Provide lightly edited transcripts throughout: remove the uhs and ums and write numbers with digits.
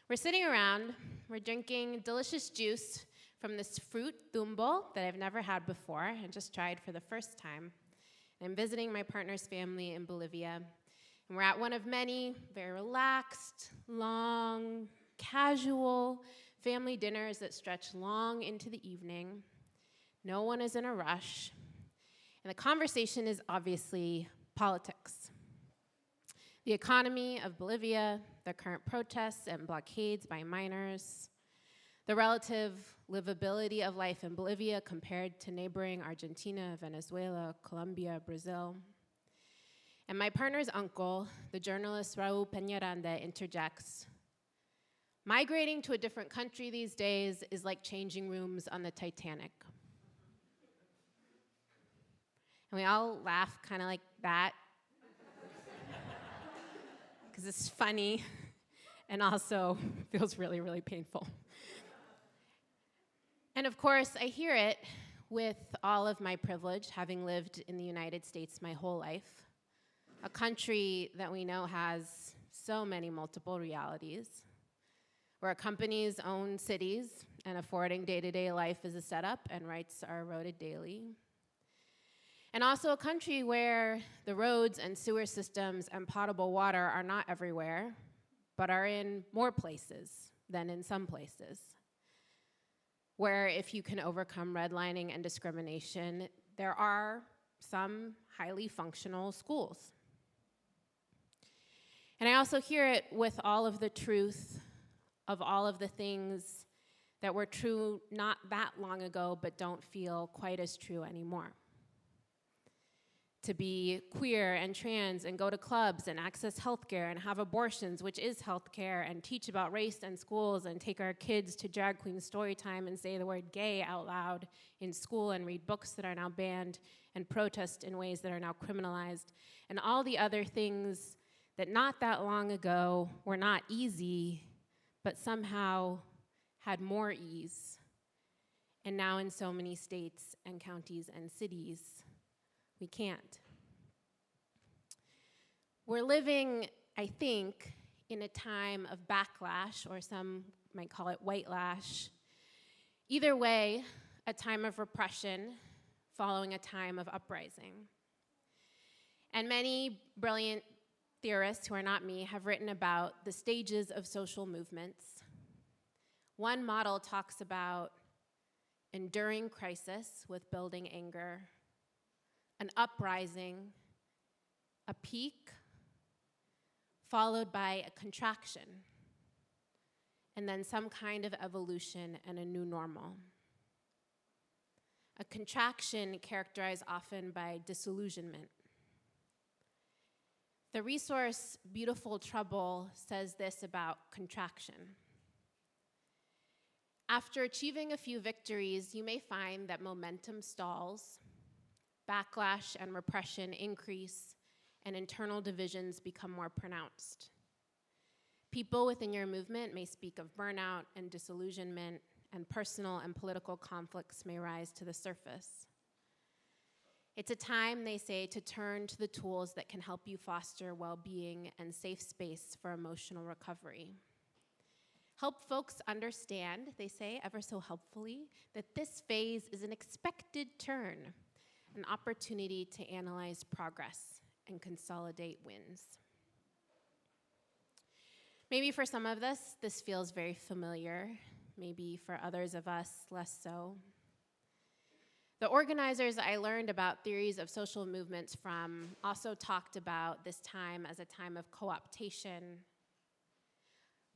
We're sitting around, we're drinking delicious juice from this fruit tumbo that I've never had before and just tried for the first time. I'm visiting my partner's family in Bolivia, and we're at one of many very relaxed, long, casual family dinners that stretch long into the evening. No one is in a rush, and the conversation is obviously politics. The economy of Bolivia, the current protests and blockades by miners, the relative livability of life in Bolivia compared to neighboring Argentina, Venezuela, Colombia, Brazil. And my partner's uncle, the journalist Raul Peñaranda, interjects, "Migrating to a different country these days is like changing rooms on the Titanic." And we all laugh kind of like that, because it's funny and also feels really, really painful. And of course, I hear it with all of my privilege, having lived in the United States my whole life, a country that we know has so many multiple realities, where companies own cities and affording day-to-day life is a setup and rights are eroded daily. And also a country where the roads and sewer systems and potable water are not everywhere, but are in more places than in some places. Where if you can overcome redlining and discrimination, there are some highly functional schools. And I also hear it with all of the truth of all of the things that were true not that long ago, but don't feel quite as true anymore. To be queer and trans and go to clubs and access healthcare and have abortions, which is healthcare, and teach about race in schools and take our kids to drag queen story time and say the word gay out loud in school and read books that are now banned and protest in ways that are now criminalized, and all the other things that not that long ago were not easy, but somehow had more ease. And now in so many states and counties and cities, we can't. We're living, I think, in a time of backlash, or some might call it white lash. Either way, a time of repression following a time of uprising. And many brilliant theorists, who are not me, have written about the stages of social movements. One model talks about enduring crisis with building anger, an uprising, a peak, followed by a contraction, and then some kind of evolution and a new normal. A contraction characterized often by disillusionment. The resource Beautiful Trouble says this about contraction. After achieving a few victories, you may find that momentum stalls, backlash and repression increase, and internal divisions become more pronounced. People within your movement may speak of burnout and disillusionment, and personal and political conflicts may rise to the surface. It's a time, they say, to turn to the tools that can help you foster well-being and safe space for emotional recovery. Help folks understand, they say ever so helpfully, that this phase is an expected turn, an opportunity to analyze progress and consolidate wins. Maybe for some of us, this feels very familiar. Maybe for others of us, less so. The organizers I learned about theories of social movements from also talked about this time as a time of co-optation,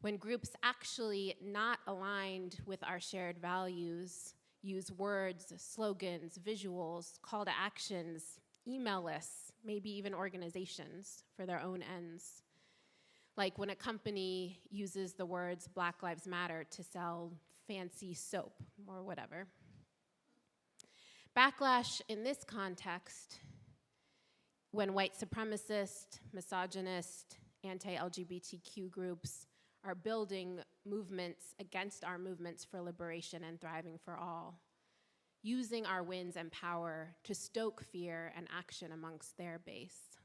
when groups actually not aligned with our shared values use words, slogans, visuals, call to actions, email lists, maybe even organizations for their own ends. Like when a company uses the words Black Lives Matter to sell fancy soap or whatever. Backlash in this context, when white supremacist, misogynist, anti-LGBTQ groups are building movements against our movements for liberation and thriving for all, using our wins and power to stoke fear and action amongst their base.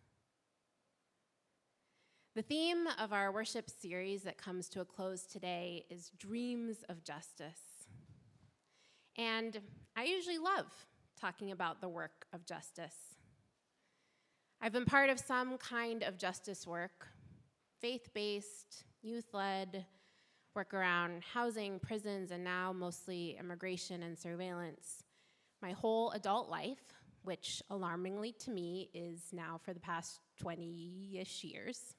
The theme of our worship series that comes to a close today is Dreams of Justice. And I usually love talking about the work of justice. I've been part of some kind of justice work, faith-based, youth-led, work around housing, prisons, and now mostly immigration and surveillance. My whole adult life, which alarmingly to me is now for the past 20-ish years.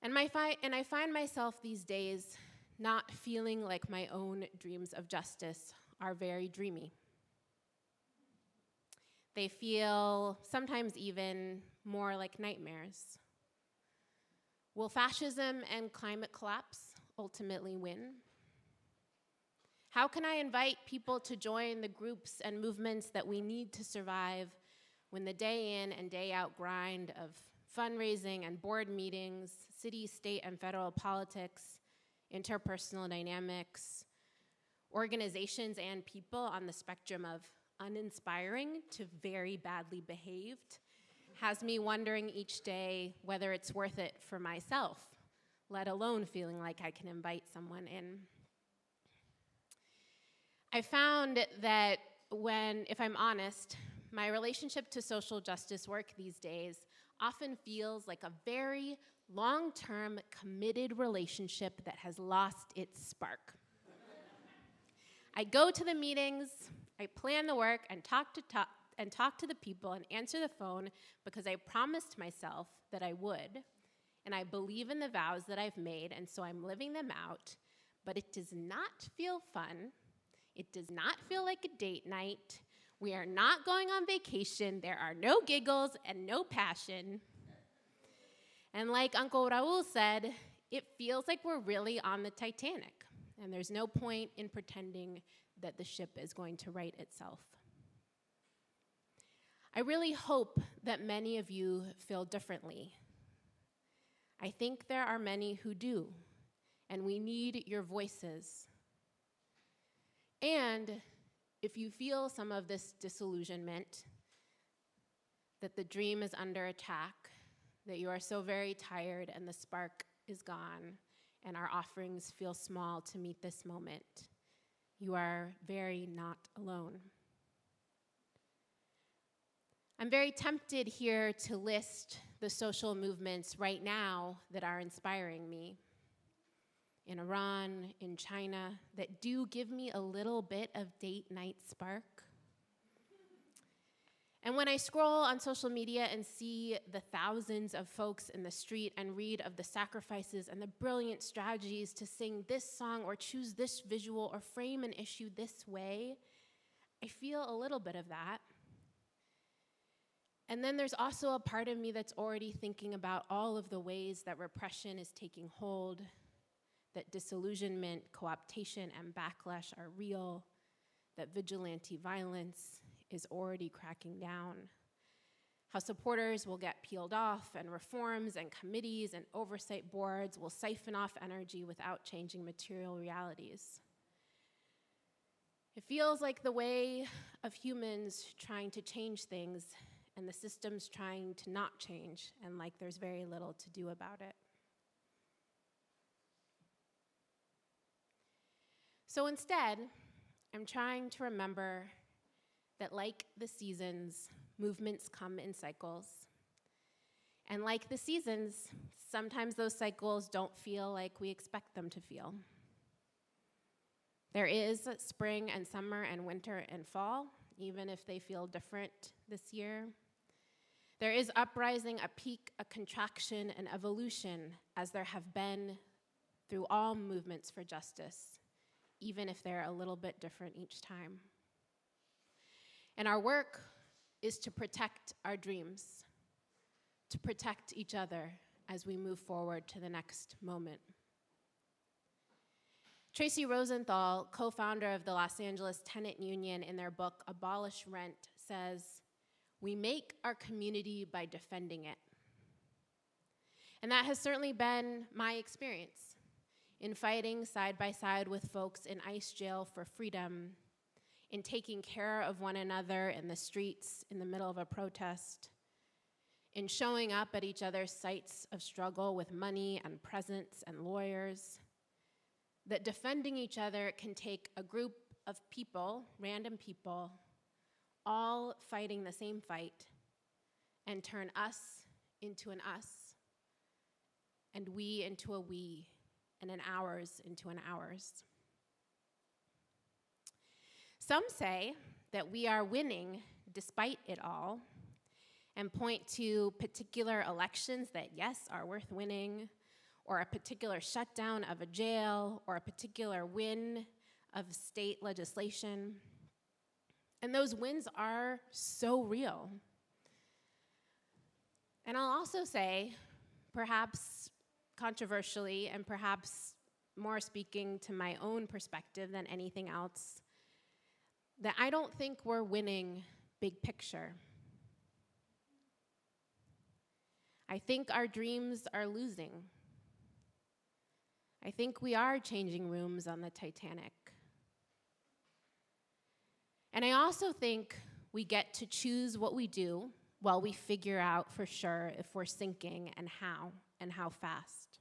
And I find myself these days not feeling like my own dreams of justice are very dreamy. They feel sometimes even more like nightmares. Will fascism and climate collapse ultimately win? How can I invite people to join the groups and movements that we need to survive when the day in and day out grind of fundraising and board meetings, city, state, and federal politics, interpersonal dynamics, organizations and people on the spectrum of uninspiring to very badly behaved, has me wondering each day whether it's worth it for myself, let alone feeling like I can invite someone in. I found that if I'm honest, my relationship to social justice work these days often feels like a very long-term committed relationship that has lost its spark. I go to the meetings, I plan the work, and talk to the people and answer the phone because I promised myself that I would, and I believe in the vows that I've made, and so I'm living them out, but it does not feel fun. It does not feel like a date night. We are not going on vacation. There are no giggles and no passion. And like Uncle Raul said, it feels like we're really on the Titanic, and there's no point in pretending that the ship is going to right itself. I really hope that many of you feel differently. I think there are many who do, and we need your voices. And if you feel some of this disillusionment, that the dream is under attack, that you are so very tired and the spark is gone, and our offerings feel small to meet this moment, you are very not alone. I'm very tempted here to list the social movements right now that are inspiring me. In Iran, in China, that do give me a little bit of date night spark. And when I scroll on social media and see the thousands of folks in the street and read of the sacrifices and the brilliant strategies to sing this song or choose this visual or frame an issue this way, I feel a little bit of that. And then there's also a part of me that's already thinking about all of the ways that repression is taking hold, that disillusionment, co-optation, and backlash are real, that vigilante violence is already cracking down, how supporters will get peeled off, and reforms and committees and oversight boards will siphon off energy without changing material realities. It feels like the way of humans trying to change things and the systems trying to not change, and like there's very little to do about it. So instead, I'm trying to remember that like the seasons, movements come in cycles. And like the seasons, sometimes those cycles don't feel like we expect them to feel. There is spring and summer and winter and fall, even if they feel different this year. There is uprising, a peak, a contraction, an evolution, as there have been through all movements for justice, even if they're a little bit different each time. And our work is to protect our dreams, to protect each other as we move forward to the next moment. Tracy Rosenthal, co-founder of the Los Angeles Tenant Union, in their book, Abolish Rent, says, "We make our community by defending it." And that has certainly been my experience in fighting side by side with folks in ICE jail for freedom, in taking care of one another in the streets in the middle of a protest, in showing up at each other's sites of struggle with money and presents and lawyers, that defending each other can take a group of people, random people, all fighting the same fight, and turn us into an us, and we into a we, and an ours into an ours. Some say that we are winning despite it all, and point to particular elections that, yes, are worth winning, or a particular shutdown of a jail, or a particular win of state legislation. And those wins are so real. And I'll also say, perhaps controversially, and perhaps more speaking to my own perspective than anything else, that I don't think we're winning big picture. I think our dreams are losing. I think we are changing rooms on the Titanic. And I also think we get to choose what we do while we figure out for sure if we're sinking and how fast.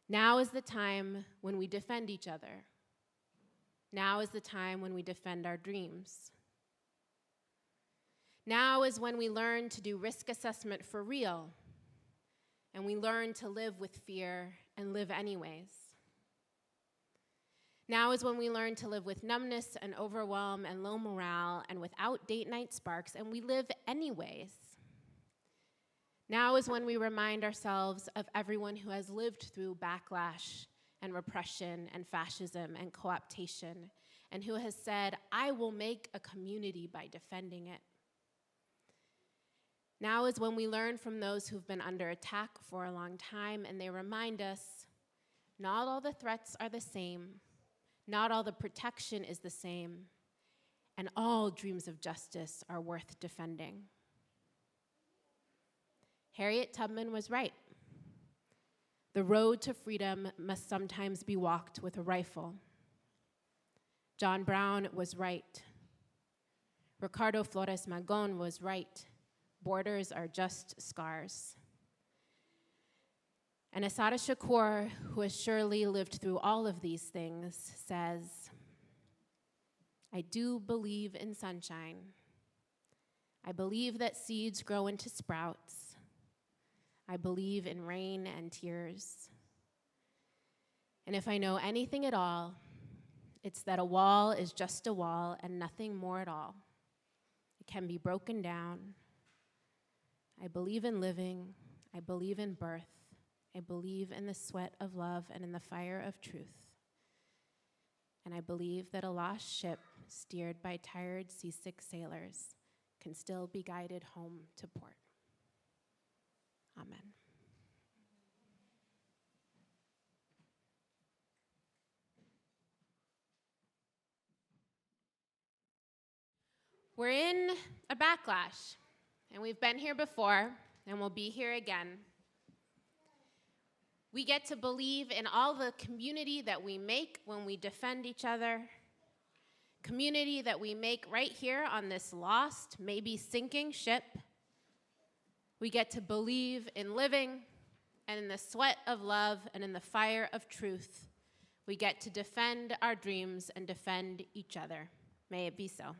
Now is the time when we defend each other. Now is the time when we defend our dreams. Now is when we learn to do risk assessment for real, and we learn to live with fear and live anyways. Now is when we learn to live with numbness and overwhelm and low morale and without date night sparks, and we live anyways. Now is when we remind ourselves of everyone who has lived through backlash and repression and fascism and co-optation, and who has said, I will make a community by defending it. Now is when we learn from those who've been under attack for a long time, and they remind us, not all the threats are the same, not all the protection is the same, and all dreams of justice are worth defending. Harriet Tubman was right. The road to freedom must sometimes be walked with a rifle. John Brown was right. Ricardo Flores Magón was right. Borders are just scars. And Assata Shakur, who has surely lived through all of these things, says, I do believe in sunshine. I believe that seeds grow into sprouts. I believe in rain and tears. And if I know anything at all, it's that a wall is just a wall and nothing more at all. It can be broken down. I believe in living. I believe in birth. I believe in the sweat of love and in the fire of truth. And I believe that a lost ship steered by tired, seasick sailors can still be guided home to port. Amen. We're in a backlash, and we've been here before, and we'll be here again. We get to believe in all the community that we make when we defend each other, community that we make right here on this lost, maybe sinking ship. We get to believe in living and in the sweat of love and in the fire of truth. We get to defend our dreams and defend each other. May it be so.